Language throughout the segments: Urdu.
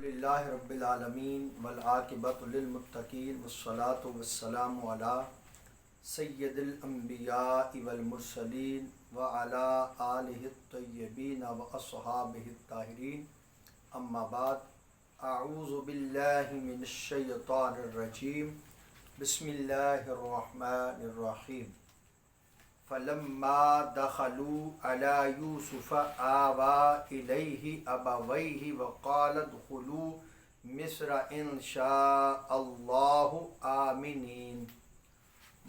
للہ رب العالمین والعاقبۃ للمتقین والصلاة والسلام علی سید الانبیاء والمرسلین وعلی آلہ الطیبین واصحابہ الطاہرین اما بعد اعوذ باللہ من الشیطان الرجیم بسم اللہ الرحمن الرحیم فلما دخلوا على يوسف آوى إليه أبويه وقال ادخلوا مصر إن شاء الله آمنين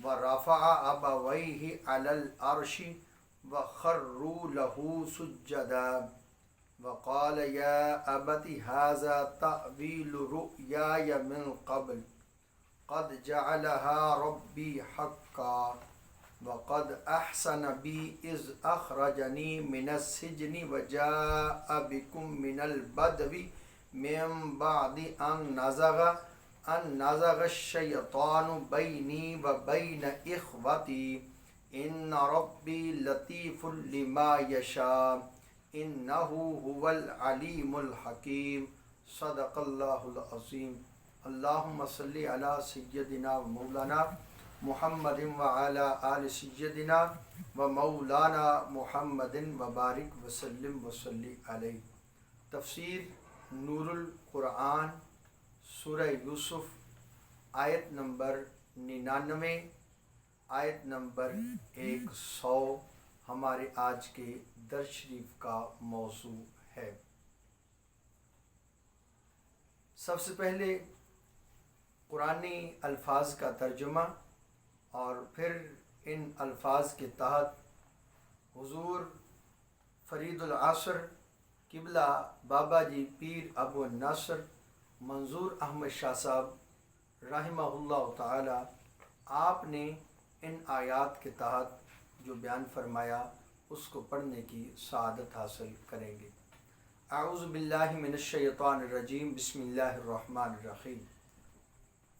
ورفع أبويه على العرش وخروا له سجدا وقال يا أبت هذا تأويل رؤياي من قبل قد جعلها ربي حقا وقد احسن بی اذ اخرجنی من السجن وجاء بكم من البدو من بعد ان نزغ الشیطان بینی وبین اخوتی ان ربی لطیف لما یشاء انه هو العلیم الحکیم صدق اللہ العظیم۔ اللہم صلی علی سیدنا و مولانا محمد وعلی آل سیدنا و مولانا محمد وبارک وسلم وصلی علیہ۔ تفسیر نور القرآن سورہ یوسف آیت نمبر 99 آیت نمبر 100 ہمارے آج کے درس شریف کا موضوع ہے۔ سب سے پہلے قرآنی الفاظ کا ترجمہ اور پھر ان الفاظ کے تحت حضور فرید العصر قبلہ بابا جی پیر ابو النصر منظور احمد شاہ صاحب رحمہ اللہ تعالی آپ نے ان آیات کے تحت جو بیان فرمایا اس کو پڑھنے کی سعادت حاصل کریں گے۔ اعوذ باللہ من الشیطان الرجیم بسم اللہ الرحمن الرحیم۔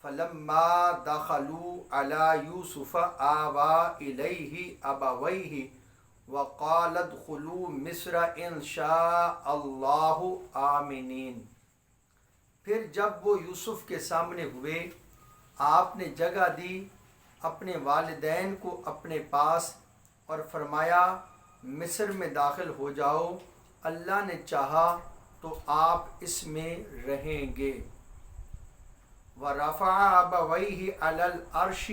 فلما دخلوا على يوسف آوى إليه أبويه وقال ادخلوا مصر إن شاء الله آمنين۔ پھر جب وہ یوسف کے سامنے ہوئے آپ نے جگہ دی اپنے والدین کو اپنے پاس اور فرمایا مصر میں داخل ہو جاؤ، اللہ نے چاہا تو آپ اس میں رہیں گے۔ وَرَفَعَ أَبَوَيْهِ عَلَى الْعَرْشِ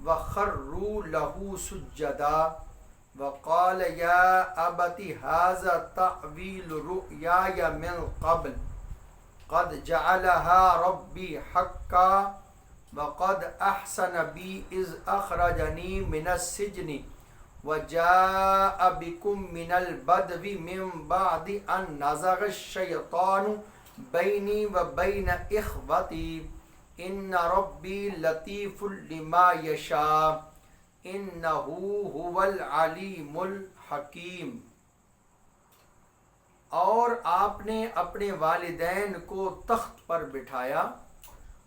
وَخَرُّوا لَهُ سُجَّدًا وَقَالَ يَا أَبَتِ هَذَا تَأْوِيلُ رُؤْيَايَ مِنْ قَبْلُ قَدْ جَعَلَهَا رَبِّي حَقًّا وَقَدْ أَحْسَنَ بِي إِذْ أَخْرَجَنِي مِنَ السِّجْنِ وَجَاءَ بِكُم مِّنَ الْبَدْوِ مِن بَعْدِ أَن نَزَغَ الشَّيْطَانُ بَيْنِي وَبَيْنَ إِخْوَتِي ان ربی لطیف لما یشاء انہ هو العلیم الحکیم۔ اور آپ نے اپنے والدین کو تخت پر بٹھایا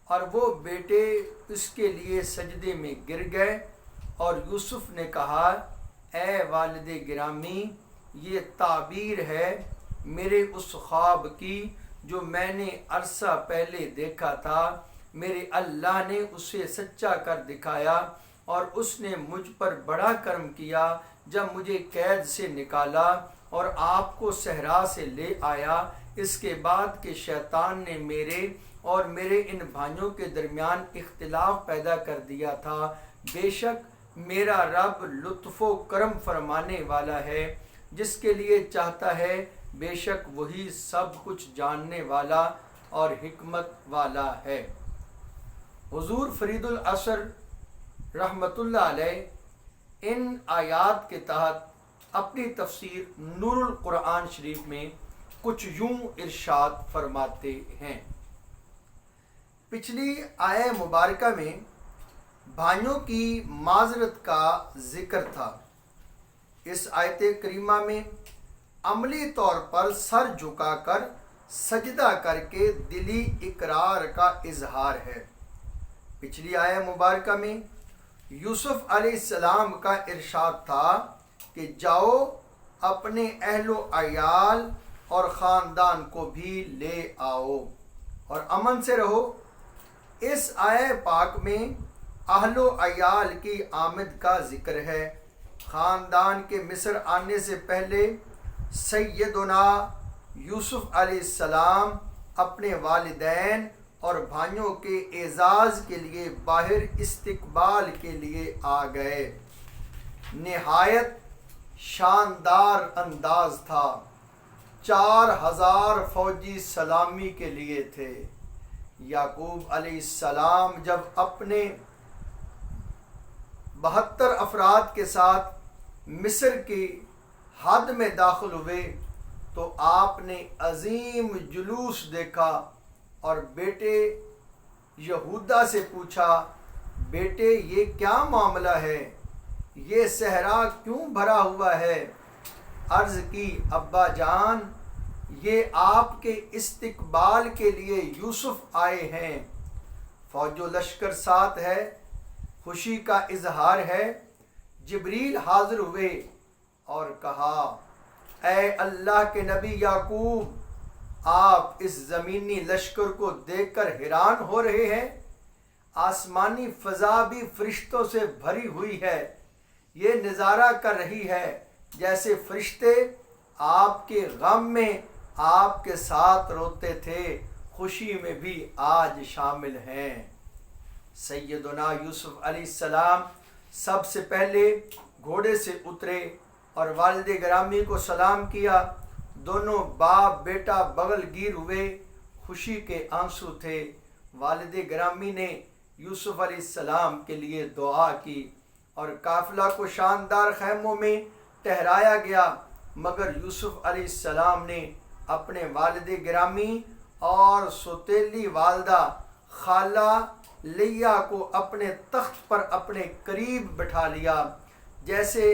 اور وہ بیٹے اس کے لیے سجدے میں گر گئے، اور یوسف نے کہا اے والد گرامی، یہ تعبیر ہے میرے اس خواب کی جو میں نے عرصہ پہلے دیکھا تھا، میرے اللہ نے اسے سچا کر دکھایا اور اس نے مجھ پر بڑا کرم کیا جب مجھے قید سے نکالا اور آپ کو صحرا سے لے آیا، اس کے بعد کہ شیطان نے میرے اور میرے ان بھائیوں کے درمیان اختلاف پیدا کر دیا تھا۔ بے شک میرا رب لطف و کرم فرمانے والا ہے، جس کے لیے چاہتا ہے بے شک وہی سب کچھ جاننے والا اور حکمت والا ہے۔ حضور فرید العصر رحمۃ اللہ علیہ ان آیات کے تحت اپنی تفسیر نور القرآن شریف میں کچھ یوں ارشاد فرماتے ہیں۔ پچھلی آیہ مبارکہ میں بھائیوں کی معذرت کا ذکر تھا۔ اس آیت کریمہ میں عملی طور پر سر جھکا کر سجدہ کر کے دلی اقرار کا اظہار ہے۔ پچھلی آیہ مبارکہ میں یوسف علیہ السلام کا ارشاد تھا کہ جاؤ اپنے اہل و عیال اور خاندان کو بھی لے آؤ اور امن سے رہو۔ اس آیہ پاک میں اہل و عیال کی آمد کا ذکر ہے۔ خاندان کے مصر آنے سے پہلے سیدنا یوسف علیہ السلام اپنے والدین اور بھائیوں کے اعزاز کے لیے باہر استقبال کے لیے آ گئے۔ نہایت شاندار انداز تھا۔ 4000 فوجی سلامی کے لیے تھے۔ یعقوب علیہ السلام جب اپنے 72 افراد کے ساتھ مصر کی حد میں داخل ہوئے تو آپ نے عظیم جلوس دیکھا اور بیٹے یہودا سے پوچھا، بیٹے یہ کیا معاملہ ہے؟ یہ صحرا کیوں بھرا ہوا ہے؟ عرض کی، ابا جان یہ آپ کے استقبال کے لیے یوسف آئے ہیں۔ فوج و لشکر ساتھ ہے، خوشی کا اظہار ہے۔ جبریل حاضر ہوئے اور کہا، اے اللہ کے نبی یعقوب، آپ اس زمینی لشکر کو دیکھ کر حیران ہو رہے ہیں؟ آسمانی فضا بھی فرشتوں سے بھری ہوئی ہے۔ یہ نظارہ کر رہی ہے جیسے فرشتے آپ کے غم میں آپ کے ساتھ روتے تھے، خوشی میں بھی آج شامل ہیں۔ سیدنا یوسف علیہ السلام سب سے پہلے گھوڑے سے اترے اور والد گرامی کو سلام کیا۔ دونوں باپ بیٹا بغل گیر ہوئے، خوشی کے آنسو تھے۔ والد گرامی نے یوسف علیہ السلام کے لیے دعا کی اور قافلہ کو شاندار خیموں میں ٹھہرایا گیا، مگر یوسف علیہ السلام نے اپنے والد گرامی اور سوتیلی والدہ خالہ لیا کو اپنے تخت پر اپنے قریب بٹھا لیا۔ جیسے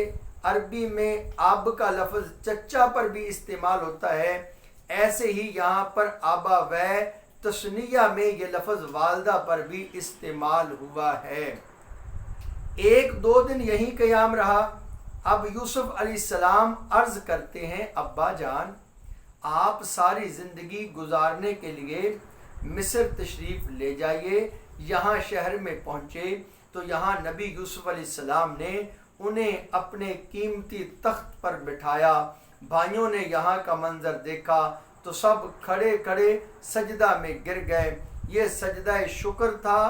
عربی میں اب کا لفظ چچا پر بھی استعمال ہوتا ہے، ایسے ہی یہاں پر آبا و تثنیہ میں یہ لفظ والدہ پر بھی استعمال ہوا ہے۔ 1-2 دن یہیں قیام رہا۔ اب یوسف علیہ السلام عرض کرتے ہیں، ابا جان آپ ساری زندگی گزارنے کے لیے مصر تشریف لے جائیے۔ یہاں شہر میں پہنچے تو یہاں نبی یوسف علیہ السلام نے انہیں اپنے قیمتی تخت پر بٹھایا۔ بھائیوں نے یہاں کا منظر دیکھا تو سب کھڑے کھڑے سجدہ میں گر گئے۔ یہ سجدہ شکر تھا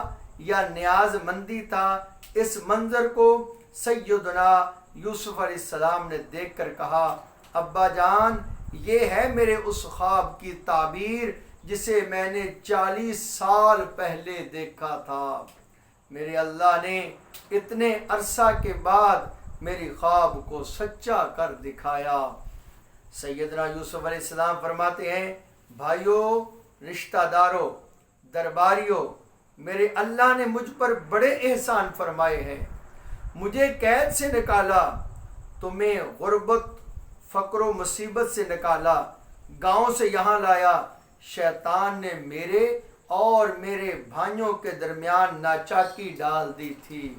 یا نیاز مندی تھا؟ اس منظر کو سیدنا یوسف علیہ السلام نے دیکھ کر کہا، ابا جان یہ ہے میرے اس خواب کی تعبیر جسے میں نے 40 سال پہلے دیکھا تھا۔ میرے اللہ نے اتنے عرصہ کے بعد میری خواب کو سچا کر دکھایا۔ سیدنا یوسف علیہ السلام فرماتے ہیں، بھائیوں، رشتہ داروں، درباریوں، میرے اللہ نے مجھ پر بڑے احسان فرمائے ہیں۔ مجھے قید سے نکالا، تمہیں غربت، فقر و مصیبت سے نکالا، گاؤں سے یہاں لایا۔ شیطان نے میرے اور میرے بھائیوں کے درمیان ناچاکی ڈال دی تھی۔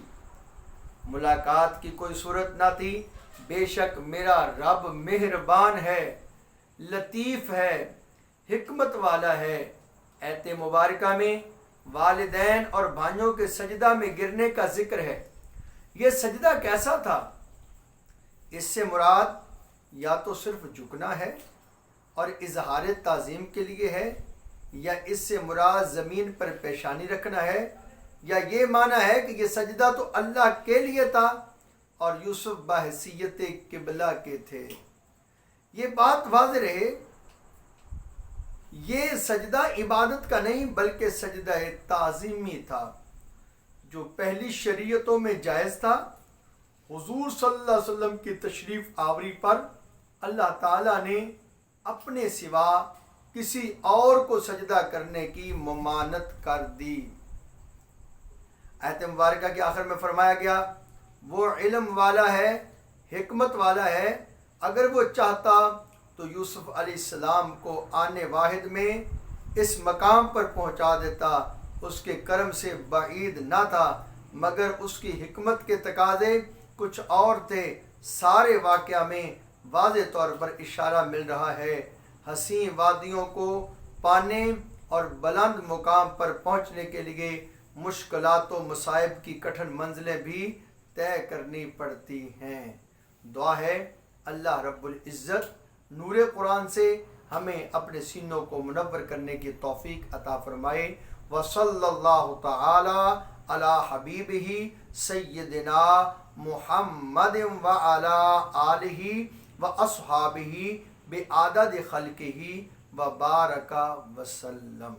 ملاقات کی کوئی صورت نہ تھی۔ بے شک میرا رب مہربان ہے، لطیف ہے، حکمت والا ہے۔ ایت مبارکہ میں والدین اور بھائیوں کے سجدہ میں گرنے کا ذکر ہے۔ یہ سجدہ کیسا تھا؟ اس سے مراد یا تو صرف جھکنا ہے اور اظہار تعظیم کے لیے ہے، یا اس سے مراد زمین پر پیشانی رکھنا ہے، یا یہ معنی ہے کہ یہ سجدہ تو اللہ کے لیے تھا اور یوسف بحیثیت قبلہ کے تھے۔ یہ بات واضح رہے، یہ سجدہ عبادت کا نہیں بلکہ سجدہ تعظیمی تھا، جو پہلی شریعتوں میں جائز تھا۔ حضور صلی اللہ علیہ وسلم کی تشریف آوری پر اللہ تعالیٰ نے اپنے سوا کسی اور کو سجدہ کرنے کی ممانعت کر دی۔ آیت مبارکہ کے آخر میں فرمایا گیا، وہ علم والا ہے، حکمت والا ہے، اگر وہ چاہتا تو یوسف علیہ السلام کو آنے واحد میں اس مقام پر پہنچا دیتا۔ اس کے کرم سے بعید نہ تھا، مگر اس کی حکمت کے تقاضے کچھ اور تھے۔ سارے واقعہ میں واضح طور پر اشارہ مل رہا ہے حسین وادیوں کو پانے اور بلند مقام پر پہنچنے کے لیے مشکلات و مصائب کی کٹھن منزلیں بھی طے کرنی پڑتی ہیں۔ دعا ہے اللہ رب العزت نور قرآن سے ہمیں اپنے سینوں کو منور کرنے کی توفیق عطا فرمائے۔ وصلی اللہ تعالی علی حبیبہ سیدنا محمد وعلی آلہ واصحابہ بعدد خلقہ وبارک وسلم۔